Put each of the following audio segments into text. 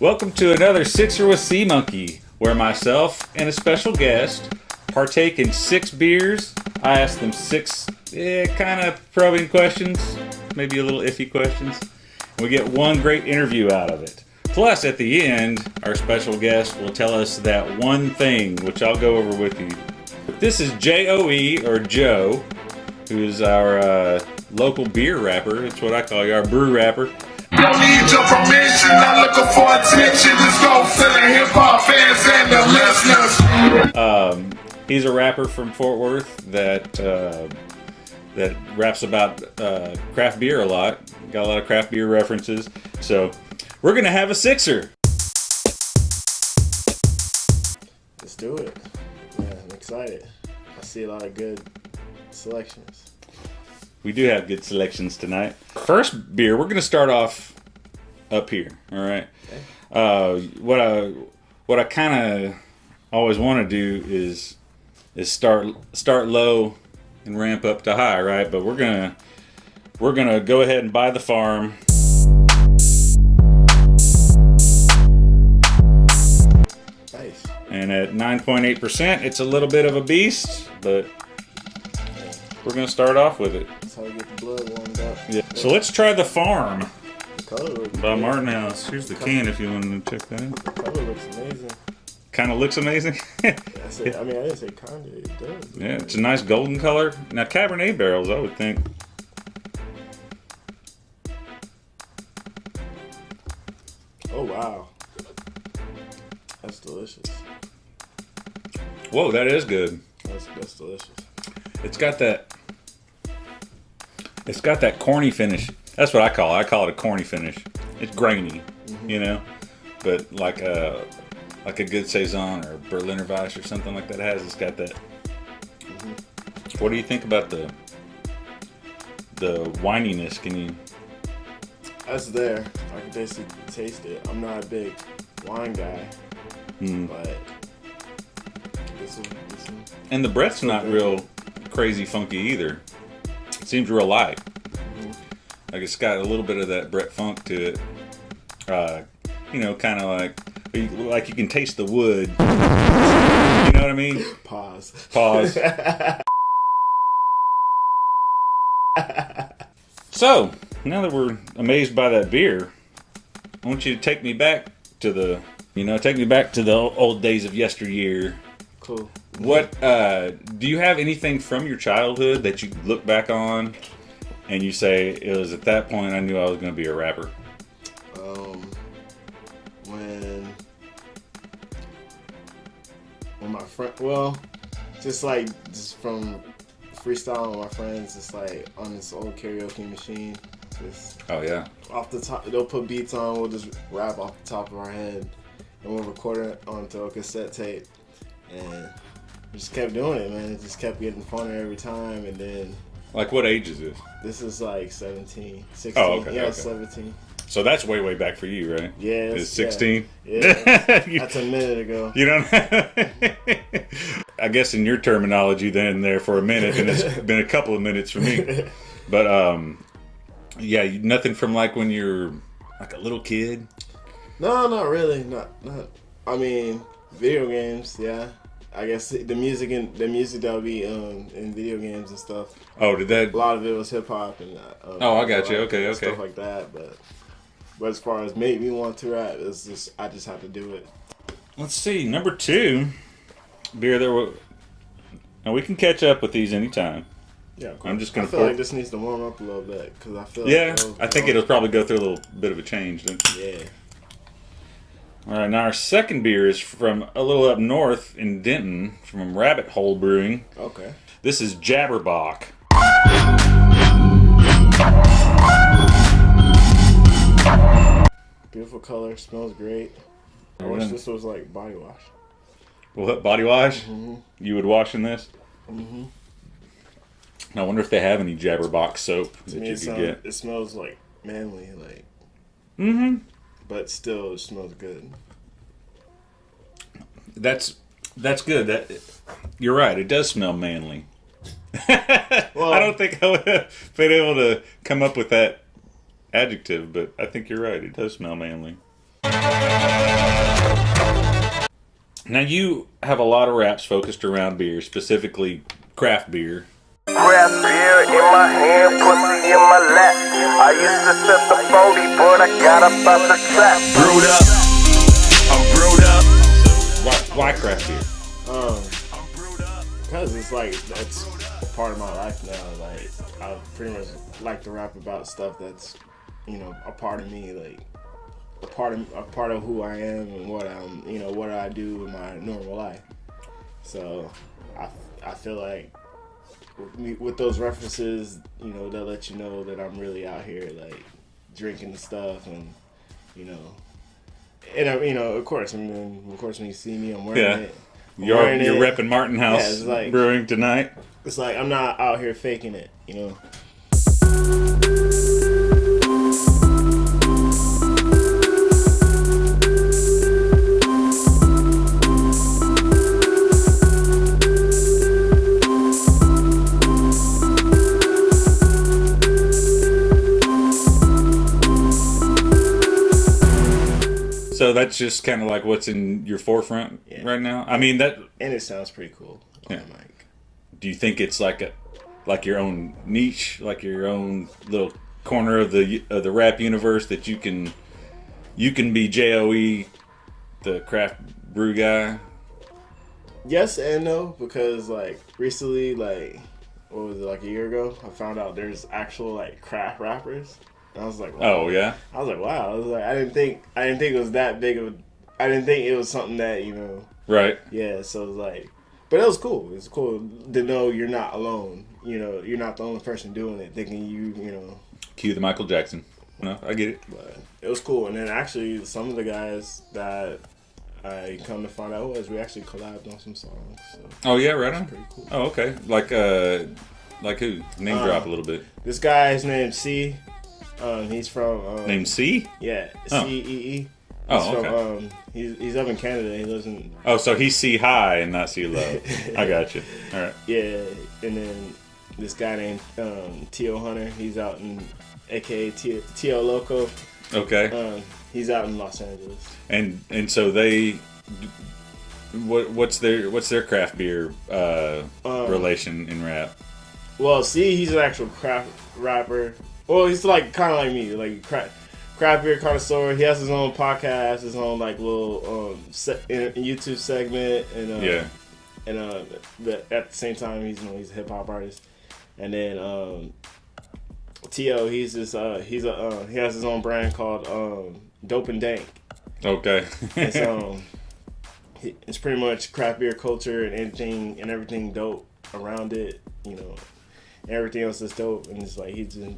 Welcome to another SIXER with Seamonkey, where myself and a special guest partake in 6 beers. I ask them 6 kind of probing questions, maybe a little iffy questions. We get one great interview out of it. Plus, at the end, our special guest will tell us that one thing, which I'll go over with you. This is J-O-E, or Joe, who is our local beer rapper. It's what I call you, our brew rapper. Don't need your permission, not looking for attention. Let's go to the hip-hop fans and the listeners. He's a rapper from Fort Worth that raps about craft beer a lot. Got a lot of craft beer references. So we're going to have a SIXER. Let's do it. Yeah, I'm excited. I see a lot of good selections. We do have good selections tonight. First beer, we're going to start off up here. All right. Okay. What I kind of always want to do is start low and ramp up to high, right? But we're gonna go ahead and buy the farm. Nice. And at 9.8%, it's a little bit of a beast, but we're gonna start off with it. That's how we get the blood warmed up. Yeah. So let's try the farm The color looks by good. Martin House. Here's the can if you want to check that out. The color looks amazing. Kind of looks amazing. I didn't say kinda, it does. Yeah, it's a nice golden color. Now Cabernet barrels, I would think. Oh wow. That's delicious. Whoa, that is good. That's delicious. It's got that corny finish. That's what I call it. I call it a corny finish. It's grainy, you know, but like a good Saison or Berliner Weiss or something like that it's got that. What do you think about the wininess? Can you? That's there. I can basically taste it. I'm not a big wine guy, but this is. And the bread's not real crazy funky either. It seems real light. Like it's got a little bit of that Brett funk to it. You know, kind of like you can taste the wood. You know what I mean? Pause. So, now that we're amazed by that beer, I want you to take me back to the old days of yesteryear. Cool. What do you have anything from your childhood that you look back on and you say it was at that point I knew I was going to be a rapper? When my friend, just from freestyling with my friends, just like on this old karaoke machine, just Oh yeah. off the top, they'll put beats on, we'll just rap off the top of our head, and we'll record it onto a cassette tape, and we just kept doing it, man. It just kept getting funner every time, and then. Like what age is this? This is like 17, 16. Oh, okay, yeah, okay. 17. So that's way back for you, right? Yeah. It's 16? Yeah. That's a minute ago. You don't I guess in your terminology then there for a minute, and it's been a couple of minutes for me. But yeah, nothing from like when you're like a little kid? No, not really. Not I mean, video games, yeah. I guess the music that would be in video games and stuff. Oh, did that? A lot of it was hip hop and. Oh, I got you. Okay. Stuff like that, but as far as made me want to rap, it's just I just have to do it. Let's see, number 2 beer there. Now we can catch up with these anytime. Yeah, I'm just gonna. I feel like this needs to warm up a little bit because I feel. Yeah, like I think it'll probably go through a little bit of a change. Don't you? Yeah. All right, now our second beer is from a little up north in Denton, from Rabbit Hole Brewing. Okay. This is Bock. Beautiful color, smells great. I wish this was like body wash. What, body wash? Mm-hmm. You would wash in this? Mm-hmm. I wonder if they have any Bock soap that you could get. It smells like manly, like. Mm-hmm. But still, it smells good. That's good. You're right. It does smell manly. Well, I don't think I would have been able to come up with that adjective, but I think you're right. It does smell manly. Yeah, Now you have a lot of raps focused around beer, specifically craft beer. Craft beer in my hand, pussy in my lap. I used to set the 40, but I got up out the trap. Brewed up, I'm brewed up. Why craft beer? Because it's like that's a part of my life now. Like I pretty much like to rap about stuff that's, you know, a part of me, like a part of who I am and what I'm, you know, what I do in my normal life. So I feel like with those references, you know, they'll let you know that I'm really out here like drinking the stuff and, you know, and you know, of course when you see me, I'm wearing it. You're repping Martin House Brewing tonight. It's like I'm not out here faking it, you know. So that's just kind of like what's in your forefront right now. I mean that, and it sounds pretty cool. Yeah. Do you think it's like your own niche, like your own little corner of the rap universe that you can be JOE, the craft brew guy? Yes and no, because like recently, like what was it, like a year ago, I found out there's actual like craft rappers. And I was like, wow. Oh yeah. I was like, wow. I was like, I didn't think it was that big of. I didn't think it was something that, you know. Right. Yeah. So it was like, but it was cool. It's cool to know you're not alone. You know, you're not the only person doing it. Thinking you know. Cue the Michael Jackson. No, I get it. But it was cool. And then actually, some of the guys that I come to find out was we actually collabed on some songs. So oh yeah, right on. Pretty cool. Oh okay. Like who? Name drop a little bit. This guy's named C. He's from named C? Yeah, CEE. Oh, okay. He's up in Canada. He lives in. Oh, so he's C high and not C low. I got you. All right. Yeah, and then this guy named T.O. Hunter. He's out in, aka T.O. Loco. Okay. He's out in Los Angeles. And so they, what's their craft beer relation in rap? Well, see, he's an actual craft rapper. Well, he's like kind of like me, like craft beer connoisseur. He has his own podcast, his own like little YouTube segment, and but at the same time, he's a hip hop artist. And then T.O. he has his own brand called Dope and Dank. Okay. It's pretty much craft beer culture and everything dope around it, you know. Everything else is dope, and it's like he's been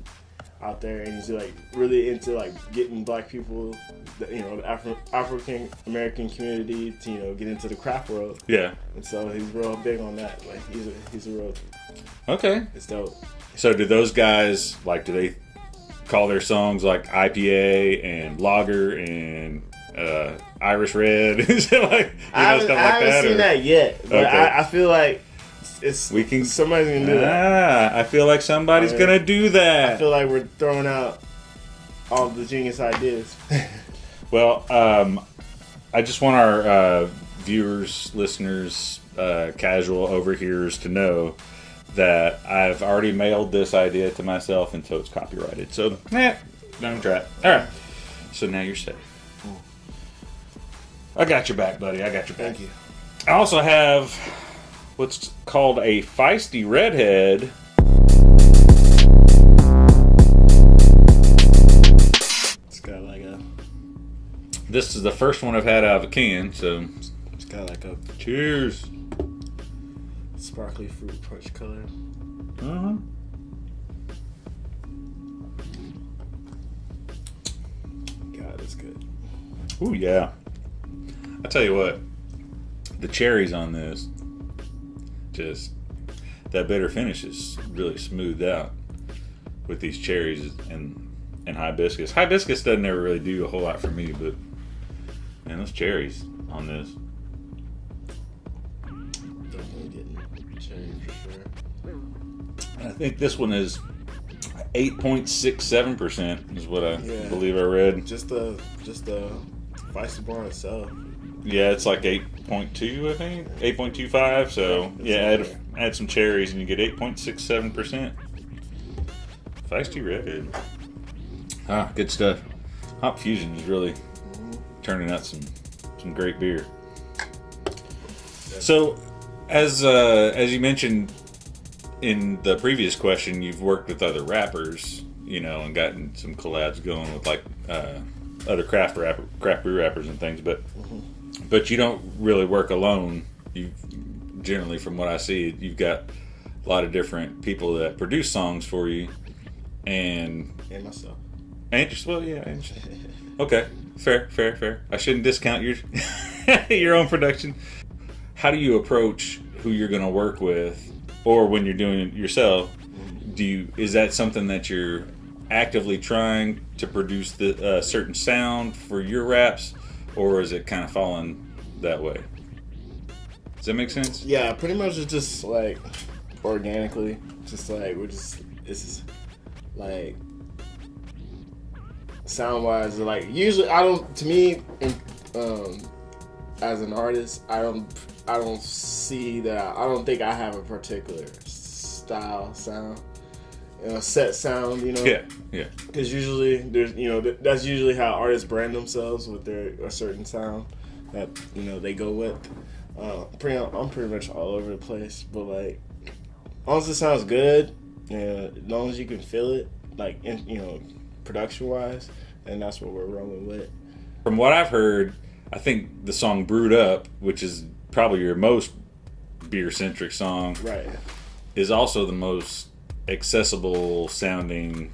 out there and he's like really into like getting black people, you know, the African American community to, you know, get into the craft world. Yeah. And so he's real big on that. Like he's a real. Okay. It's dope. So do those guys do they call their songs like IPA and Lager and Irish Red? Is it like I haven't seen that yet, but okay. I feel like. Somebody's gonna do that. I feel like somebody's gonna do that. I feel like we're throwing out all the genius ideas. Well, I just want our viewers, listeners, casual overhearers to know that I've already mailed this idea to myself, and so it's copyrighted. So, don't try it. All right. So now you're safe. I got your back, buddy. I got your back. Thank you. I also have what's called a Feisty Redhead. It's got like a. This is the first one I've had out of a can, so. It's got like a. Cheers. Sparkly fruit punch color. Uh-huh. God, it's good. Ooh, yeah. I tell you what, the cherries on this. Just that bitter finish is really smoothed out with these cherries and hibiscus. Hibiscus doesn't ever really do a whole lot for me, but man, those cherries on this. Definitely getting cherries for sure. I think this one is 8.67% is what I believe I read. Just the Feisty bar itself. Yeah, it's like 8.2, I think. 8.25. So yeah, add some cherries and you get 8.67%. Feisty Redhead. Ah, good stuff. HopFusion is really turning out some great beer. So, as you mentioned in the previous question, you've worked with other rappers, you know, and gotten some collabs going with like other craft brew rappers and things. But you don't really work alone. You generally, from what I see, you've got a lot of different people that produce songs for you, and myself. And just okay, fair. I shouldn't discount your your own production. How do you approach who you're going to work with, or when you're doing it yourself? Is that something that you're actively trying to produce the certain sound for your raps, or is it kind of falling that way? Does that make sense? Yeah, pretty much it's just like organically, just like it's just like sound wise, like usually I don't. To me, as an artist, I don't see that. I don't think I have a particular style sound, set sound. Yeah. Because usually there's, that's usually how artists brand themselves with a certain sound that they go with. I'm pretty much all over the place, but like, as long as it sounds good, as long as you can feel it, like production wise, and that's what we're rolling with. From what I've heard, I think the song "Brewed Up," which is probably your most beer-centric song, right, is also the most accessible sounding,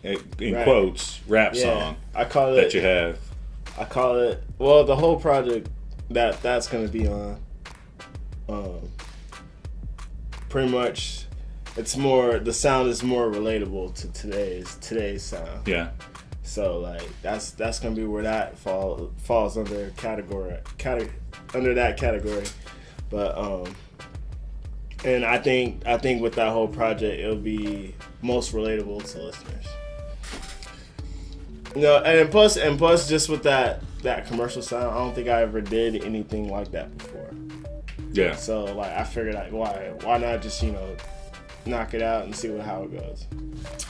in right, quotes, rap song I call it, that you have. I call it, well, the whole project that's going to be on, pretty much, the sound is more relatable to today's sound. Yeah. So like that's gonna be where that falls under under that category, but and I think with that whole project it'll be most relatable to listeners. And plus just with that commercial sound, I don't think I ever did anything like that before. Yeah. So like I figured like why not just knock it out and see how it goes.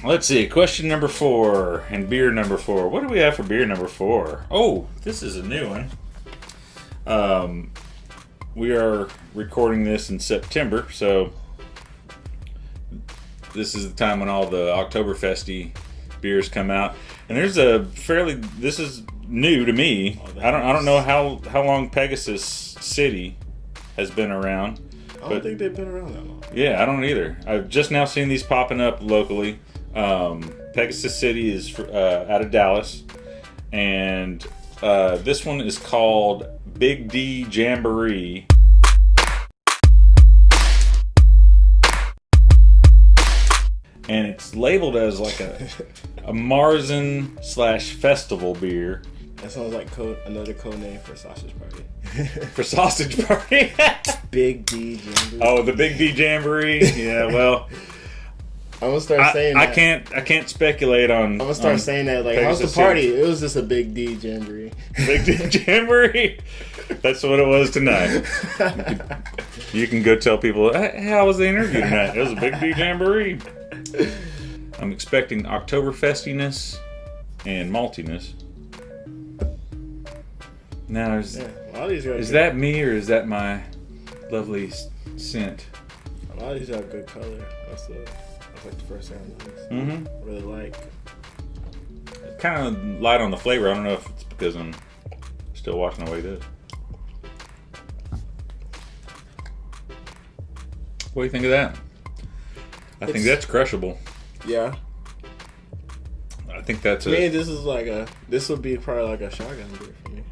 Let's see. Question number 4 and beer number 4. What do we have for beer number 4? Oh, this is a new one. We are recording this in September, so this is the time when all the Oktoberfesty beers come out. And there's this is new to me. I don't know how long Pegasus City has been around. I don't think they've been around that long. Yeah, I don't either. I've just now seen these popping up locally. Pegasus City is out of Dallas, and this one is called Big D Jamboree. And it's labeled as like a Marzen / festival beer. That sounds like another code name for sausage party. For sausage party? Big D Jamboree. Oh, the Big D Jamboree. Yeah, well, I'm gonna start saying that. I can't speculate on. I'm gonna start saying that. Like, how's the party? It was just a Big D Jamboree. Big D Jamboree. That's what it was tonight. You can go tell people, hey, how was the interview tonight? It was a Big D Jamboree. I'm expecting Oktoberfestiness and maltiness. Now, is that me or is that my lovely scent? A lot of these have good color. That's like the first sound of this. Mm-hmm. I really like. Kind of light on the flavor. I don't know if it's because I'm still watching away this. What do you think of that? I think that's crushable. Yeah. I think that's me, this would be probably like a shotgun beer for me.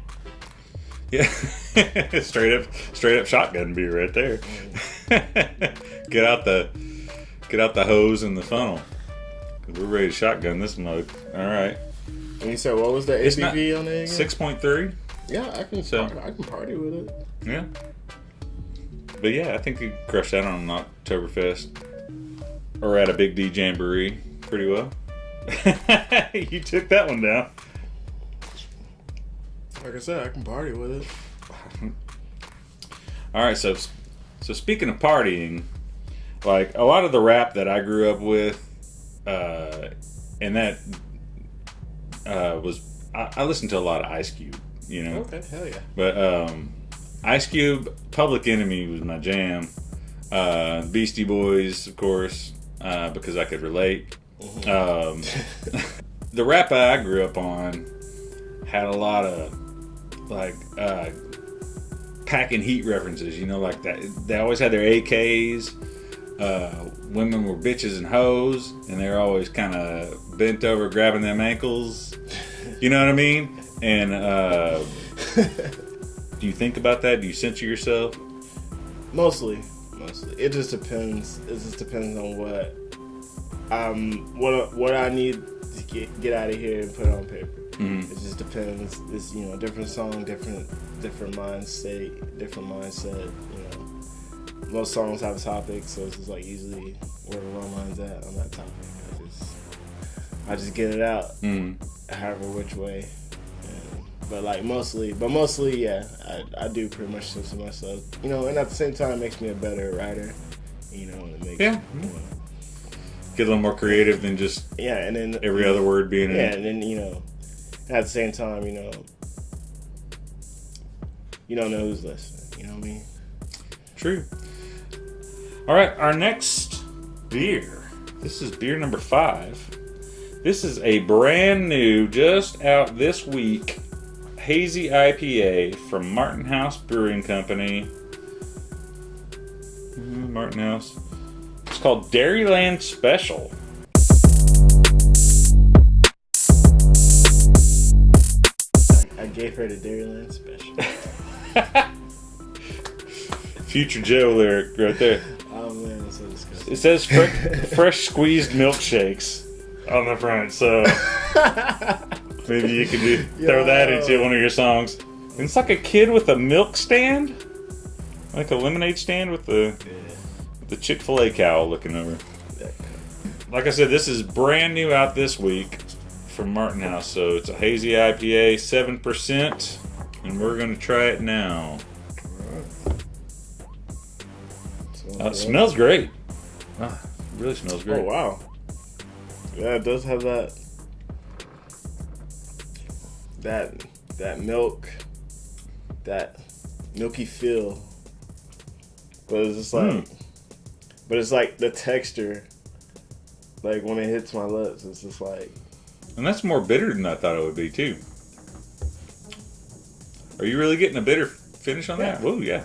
Yeah. straight up shotgun beer right there. Get out the hose and the funnel. We're ready to shotgun this mug. All right. And you said what was the ABV on it again? 6.3. Yeah, I can party with it. Yeah. But yeah, I think you crushed that on an Oktoberfest or at a Big D Jamboree pretty well. You took that one down. Like I said, I can party with it. All right, so speaking of partying, like a lot of the rap that I grew up with, and that was I listened to a lot of Ice Cube, you know. Okay, hell yeah. But Ice Cube, Public Enemy was my jam. Beastie Boys, of course, because I could relate. The rap I grew up on had a lot of like packing heat references, you know, like that. They always had their AKs. Women were bitches and hoes, and they're always kind of bent over, grabbing them ankles. You know what I mean? And do you think about that? Do you censor yourself? Mostly. It just depends. It just depends on what I need to get out of here and put on paper. It just depends. It's different song, different mindset. You know, most songs have a topic, so it's just like usually where the wrong line's at on that topic. I just get it out, however which way. But mostly, yeah, I do pretty much censor myself. You know, and at the same time, it makes me a better writer. You know, and it makes get a little more creative than just and then every other word being and then at the same time, you don't know who's listening. You know what I mean? True. All right, our next beer. This is beer number 5. This is a brand new, just out this week, hazy IPA from Martin House Brewing Company. Martin House. It's called Dairyland Special. I gave her the Dairyland Special. Future Joe lyric right there. Oh man, that's so disgusting. It says fresh squeezed milkshakes on the front, so maybe you can throw that into one of your songs. And it's like a kid with a milk stand, like a lemonade stand with the Chick-fil-A cow looking over. Like I said, this is brand new out this week from Martin House, so it's a hazy IPA, 7%, and we're gonna try it now. It smells great. It really smells great. Oh wow. Yeah, it does have that milk, that milky feel. But it's just like, but it's like the texture, like when it hits my lips, it's just like. And that's more bitter than I thought it would be too. Are you really getting a bitter finish on that? Whoa, yeah.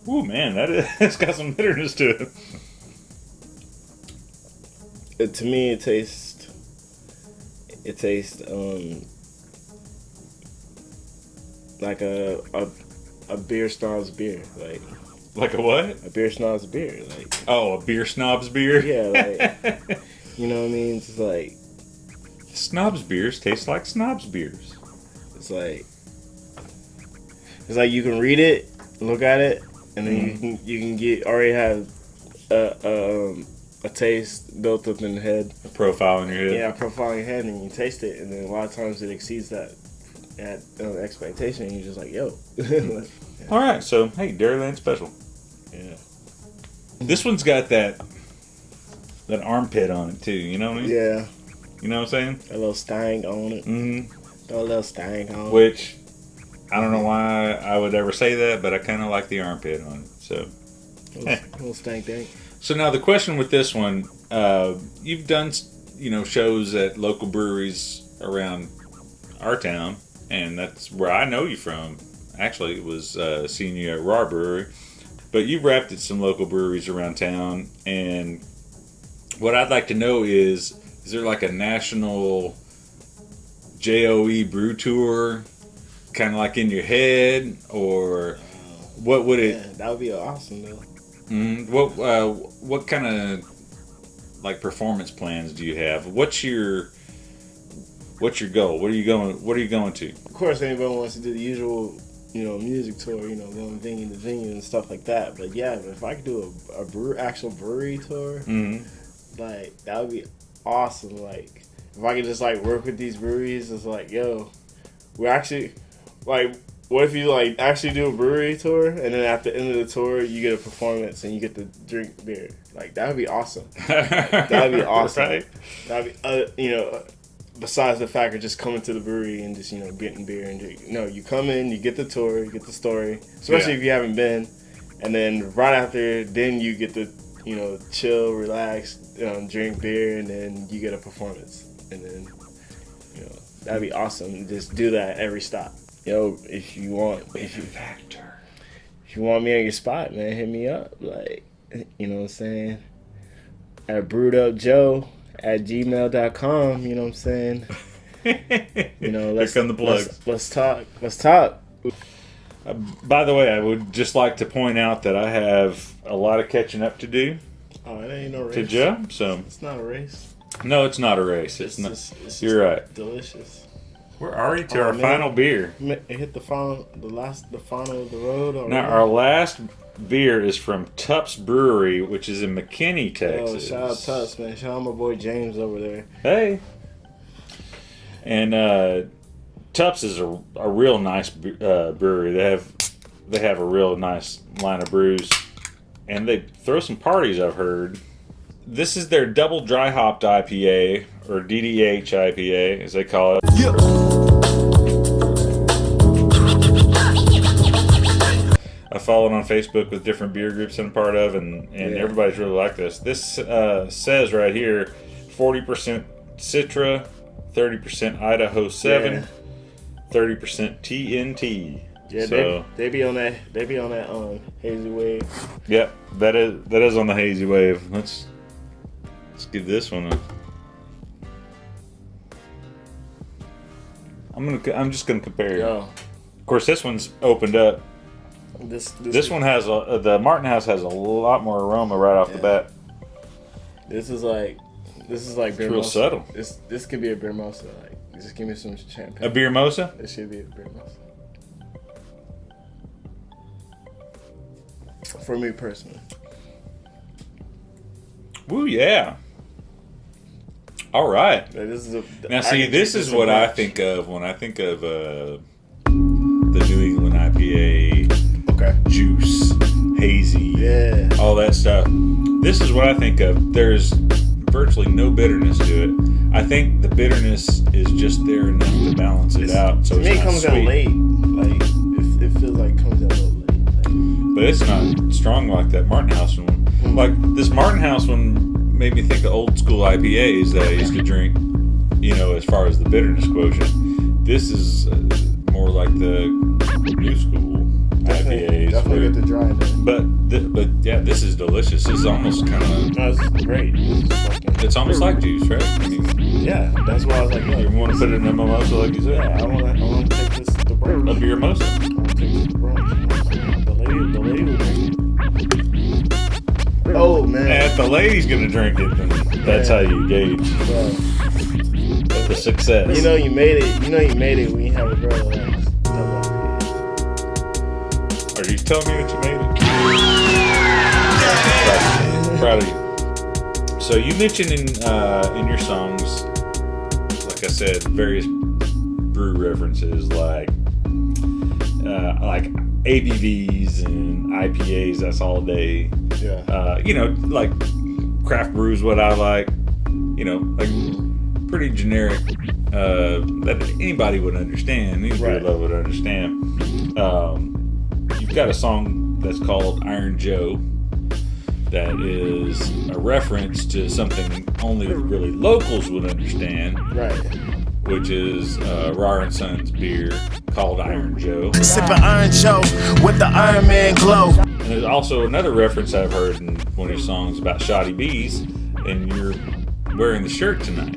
Ooh, man, it's got some bitterness to it. To me, it tastes like a beer snob's beer, like a what? A beer snob's beer, like. Oh, a beer snob's beer. Yeah, like. You know what I mean? It's like. Snob's beers taste like snob's beers. It's like you can read it, look at it, and then you can already have a taste built up in the head. A profile in your head. Yeah, a profile in your head, and you taste it, and then a lot of times it exceeds that expectation, and you're just like, yo. All right, so hey, Dairyland Special. Yeah. This one's got that armpit on it too. You know what I mean? Yeah. You know what I'm saying? A little stank on it. Throw a little stank on it. Which, I don't know why I would ever say that, but I kind of like the armpit on it. So, little stank dank. So now the question with this one, you've done shows at local breweries around our town, and that's where I know you from. Actually, it was seeing you at Rahr Brewery, but you've rapped at some local breweries around town. And what I'd like to know is there like a national JOE brew tour, kind of like in your head, or what would it? Yeah, that would be awesome though. What kind of like performance plans do you have? What's your goal? What are you going to? Of course, anybody wants to do the usual, music tour, going venue to venue and stuff like that. But yeah, if I could do a actual brewery tour, like that would be awesome. Like if I could just like work with these breweries, it's like, yo, We actually, like, what if you, like, actually do a brewery tour, and then at the end of the tour, you get a performance, and you get to drink beer? Like, that would be awesome. That would be awesome. Right? That would be, you know, besides the fact of just coming to the brewery and just, you know, getting beer and drink. No, you come in, you get the tour, you get the story, especially if you haven't been, and then right after, then you get to, you know, chill, relax, drink beer, and then you get a performance. And then, you know, that'd be awesome. Just do that at every stop. Yo, if you want me on your spot, man, hit me up. Like, you know what I'm saying? At brewed-up@gmail.com, you know what I'm saying? You know, Here come the plugs. Let's talk. By the way, I would just like to point out that I have a lot of catching up to do Oh, it ain't no race. to Joe. So It's not a race. no, it's not a race. It's not. It's You're right. Delicious. We're already to Oh, our man. final beer. It hit the final of the road already. Now, our last beer is from Tupps Brewery, which is in McKinney, Oh, Texas. shout out Tupps, man. Shout out my boy James over there. Hey. And Tupps is a real nice brewery. They have a real nice line of brews, and they throw some parties, I've heard. This is their double dry hopped IPA, or DDHIPA, as they call it. I followed on Facebook with different beer groups I'm a part of, and everybody's really like this. This says right here, 40% Citra, 30% Idaho 7, 30% TNT. Yeah, So, they be on that hazy wave. yep, that is on the hazy wave. Let's give this one a. I'm just gonna compare. Yo, Of course, this one's opened up. this One has the Martin House has a lot more aroma right off the bat. This is like beer real mosa. subtle. This could be a beer mosa. Like, just give me some champagne. A beer mosa. This should be a beer mosa. For me personally. Woo, yeah. All right. Like, this is Now, see, this is what I think of when I think of the New England IPA, Okay. juice, hazy, Yeah. all that stuff. This is what I think of. There's virtually no bitterness to it. I think the bitterness is just there enough to balance it out. So To me, it's it not comes sweet. in late. Like, it feels like it comes in a little late. But it's not strong like that Martin House one. Like, this Martin House one made me think of old school IPAs that I used to drink, you know, as far as the bitterness quotient. This is more like the new school IPAs. Definitely get the dry then. But yeah, this is delicious. It's almost kind of, No, this is great. This is fucking, it's almost like juice, right? I mean, yeah, that's why I was like, you yo, want to put it in a mimosa like you said? yeah, I want to take this to brunch. A beer mimosa. I want to take this to brunch. The lady will drink it. Oh man. And if the lady's gonna drink it, then that's how you gauge Bro. the success. You know you made it. You know you made it when you have a girl that likes double IPA. Are you telling me that you made it? Proud of you. So you mentioned in your songs, like I said, various brew references like ABVs and IPAs. That's all day. Yeah. You know, like craft brews, what I like. You know, like pretty generic that anybody would understand. Any beer Right. lover would understand. You've got a song that's called Iron Joe that is a reference to something only really locals would understand, Right. which is Rahr and Sons beer called Iron Joe. Sipping Iron Joe with the Iron Man glow. And there's also another reference I've heard in one of your songs about Shotty B's, and you're wearing the shirt tonight.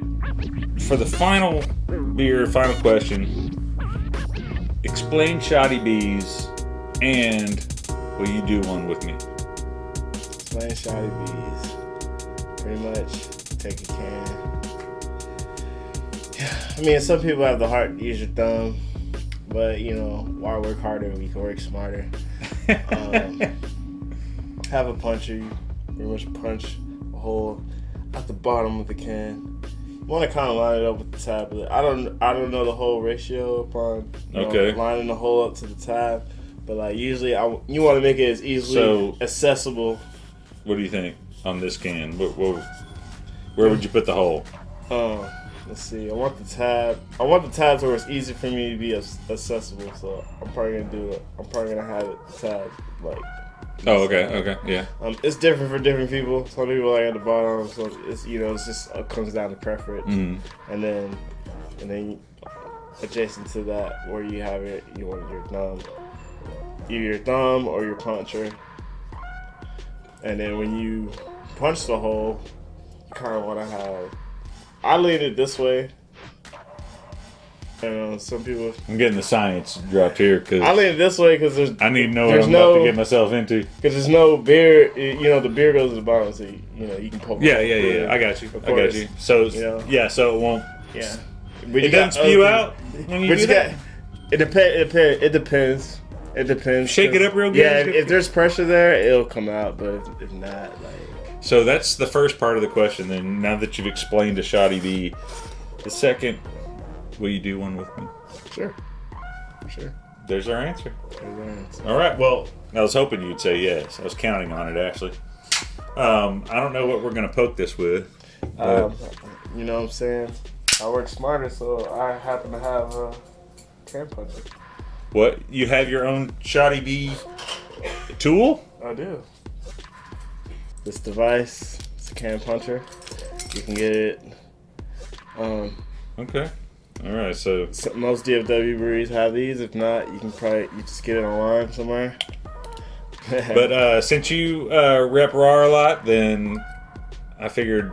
For the final beer, final question, explain Shotty B's, and will you do one with me? Explain Shotty B's. Pretty much take a can. I mean, some people have the heart to use your thumb, but you know, why work harder? We can work smarter. Have a puncher. You pretty much punch a hole at the bottom of the can. You want to kind of line it up with the tab. But I don't know the whole ratio upon lining the hole up to the tab. But like usually, you want to make it as easily accessible. What do you think on this can? Where would you put the hole? Let's see. I want the tab to where it's easy for me to be accessible. So I'm probably gonna have it the tab like. Oh, okay, yeah. It's different for different people. Some people like at the bottom. So it's it's just comes down to preference. Mm-hmm. And then adjacent to that, where you have it, you want either your thumb or your puncher. And then when you punch the hole, you kind of want to have. I lean it this way. Some people. I'm getting the science dropped here because I lean it this way because I need to know what I'm about to get myself into. Because there's no beer, the beer goes to the bottom, so you can poke. Yeah. I got you. So so it won't. Yeah. It doesn't spew out when you do that. It depends. It depends. Shake it up real good. Yeah, if there's pressure there, it'll come out. But if not, like. So that's the first part of the question. Then now that you've explained to Shotty B, the second. Will you do one with me? Sure. There's our answer. All right. Well, I was hoping you'd say yes. I was counting on it, actually. I don't know what we're going to poke this with. You know what I'm saying? I work smarter, so I happen to have a can puncher. What? You have your own Shotty B tool? I do. This device, it's a can puncher. You can get it. Okay. All right, so most DFW breweries have these. If not, you just get it online somewhere. But since you rep Rahr a lot, then I figured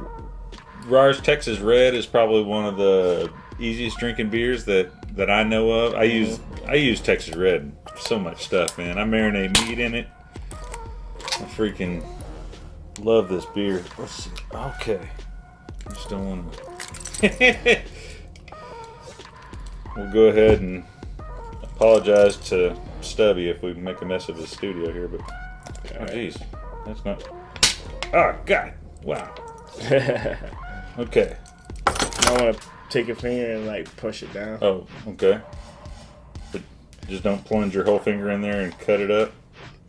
Rahr's Texas Red is probably one of the easiest drinking beers that I know of. I use Texas Red in so much stuff, man. I marinate meat in it. I freaking love this beer. Let's see. Okay, I just don't want to. We'll go ahead and apologize to Stubby if we make a mess of his studio here, but oh jeez, that's not. Oh God! Wow. Okay. I want to take your finger and like push it down. Oh, okay. But just don't plunge your whole finger in there and cut it up.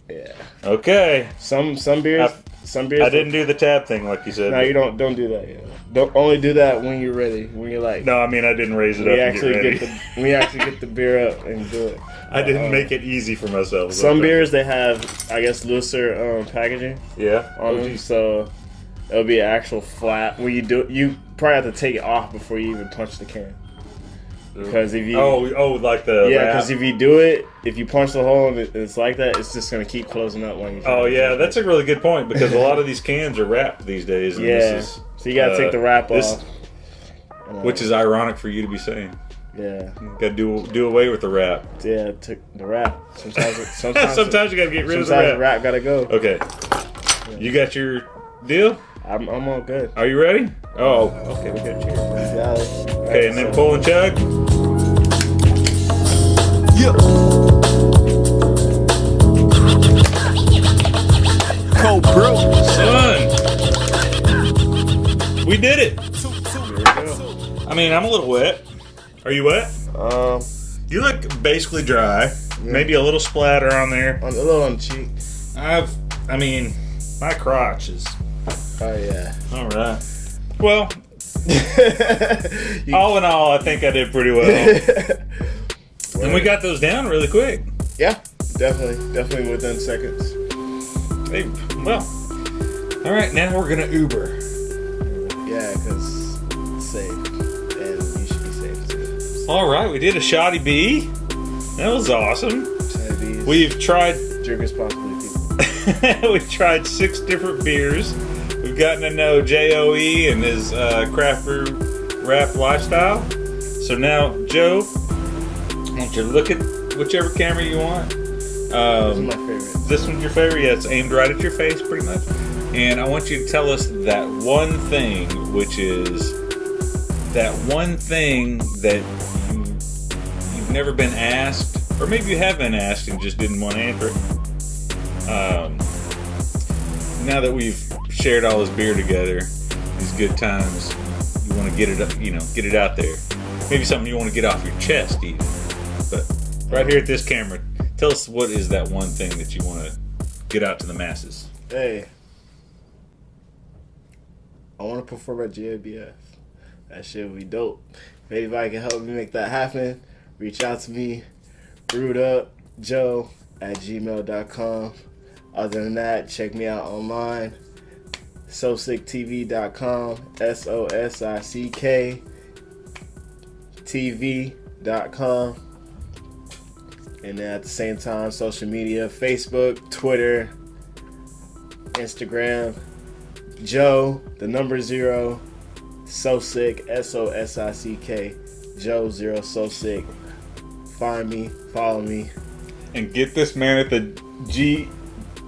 Yeah. Okay. Some beers. I didn't do the tab thing like you said. No, you don't do that. Yeah. Don't only do that when you're ready. When you're like. No, I mean I didn't raise it up and get ready. We actually get the beer up and do it. I didn't make it easy for myself. Some beers they have, I guess, looser packaging. Yeah. On them, so it'll be an actual flat. When you do, you probably have to take it off before you even punch the can. Because if you like the because if you do it, if you punch the hole and it's like that, it's just gonna keep closing up when you. Oh yeah, that's a really good point because a lot of these cans are wrapped these days. And so you gotta take the wrap off, which is ironic for you to be saying. Yeah, you gotta do away with the wrap. Yeah, took the wrap. Sometimes you gotta get rid of the wrap. The wrap gotta go. Okay, you got your deal. I'm all good. Are you ready? Oh, okay. We got cheers. Okay, and then pull and chug. Yeah. Cold brew. Son. We did it. I mean, I'm a little wet. Are you wet? You look basically dry. Yeah. Maybe a little splatter on there. A little on the cheek. I mean, my crotch is. Oh yeah. All right. Well, all in all, I think I did pretty well. And we got those down really quick. Yeah, definitely within seconds. Hey, well, all right, now we're gonna Uber. Yeah, because it's safe, and you should be safe too. All right, we did a Shotty B. That was awesome. Shotty B's. We've tried. Drink responsibly, people. We've tried 6 different beers. We've gotten to know Joe and his craft brew rap lifestyle. So now, Joe, I want you to look at whichever camera you want. This is my favorite. This one's your favorite? Yeah, it's aimed right at your face, pretty much. And I want you to tell us that one thing, which is that one thing that you've never been asked, or maybe you have been asked and just didn't want to answer it. Now that we've shared all this beer together, these good times, you want to get it up, get it out there. Maybe something you want to get off your chest, even. But right here at this camera, tell us what is that one thing that you want to get out to the masses. Hey, I want to perform at GABF. That shit would be dope. If anybody can help me make that happen, reach out to me, brewed-up@gmail.com. Other than that, check me out online, sosick.tv.com, SOSICK.tv.com. And then at the same time, social media, Facebook, Twitter, Instagram, Joe, the number 0, Sosick, SOSICK, Joe 0 Sosick. Find me, follow me. And get this man at the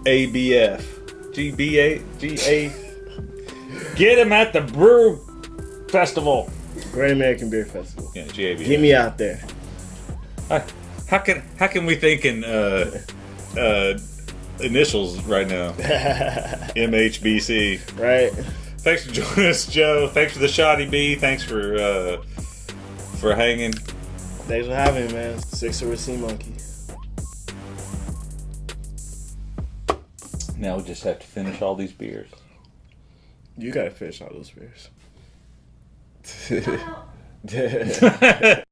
GABF. GA. Get him at the Brew Festival. Great American Beer Festival. Yeah, GABF. Get me out there. How can we think in initials right now? MHBC. Right? Thanks for joining us, Joe. Thanks for the Shotty B. Thanks for hanging. Thanks for having me, man. SIXER with Seamonkey. Now we just have to finish all these beers. You gotta finish all those beers.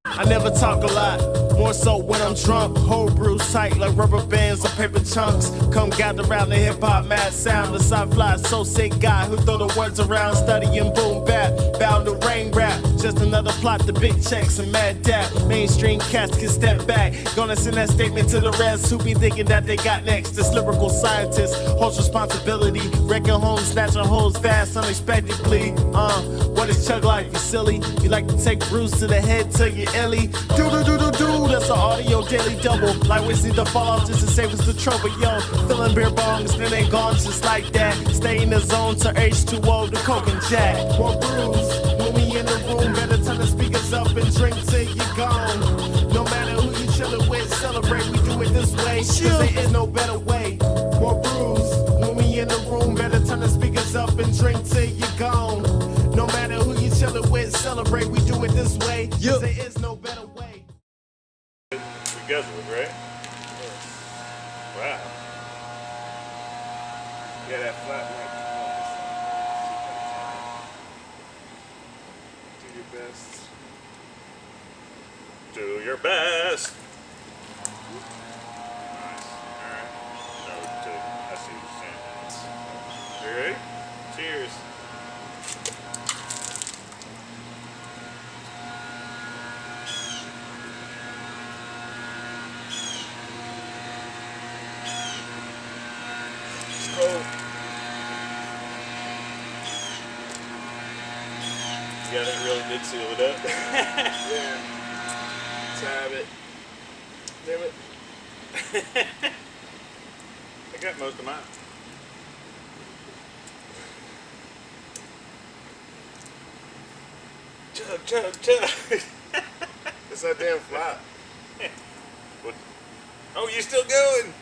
I never talk a lot, more so when I'm drunk. Whole brews tight like rubber bands or paper chunks. Come gather around the hip hop mad sound. The side fly so sick guy who throw the words around, studying boom bap, bound to rain rap. Just another plot, the big checks and mad dap. Mainstream cats can step back. Gonna send that statement to the rest who be thinking that they got next. This lyrical scientist holds responsibility, wrecking homes, snatching hoes fast unexpectedly. What is chug like? You silly? You like to take brews to the head till you illy. Do, that's an audio daily double. Like we see the fall off just to save us the trouble, yo. Filling beer bongs, then they gone just like that. Stay in the zone to H2O, the Coke and Jack. More brews, when we in the room, better turn the speakers up and drink till you're gone. No matter who you chillin' with, celebrate, we do it this way, cause there is no better way. More brews, when we in the room, better turn the speakers up and drink till you're gone. No matter who you chillin' with, celebrate, we do it this way, cause there is no better way. Together, right? Wow. Yeah, that flat mic. Do your best. Do your best. Nice. Alright. I see what you're saying. You ready? Cheers. It's cold. Yeah, that really did seal it up. Yeah. Tab it. Damn it. I got most of mine. Chug. It's that damn flat. What? Oh, you're still going?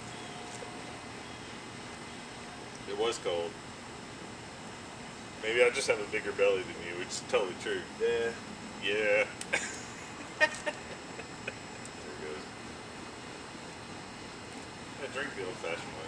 It was cold. Maybe I just have a bigger belly than you, which is totally true. Yeah. Yeah. There it goes. I drink the old-fashioned way.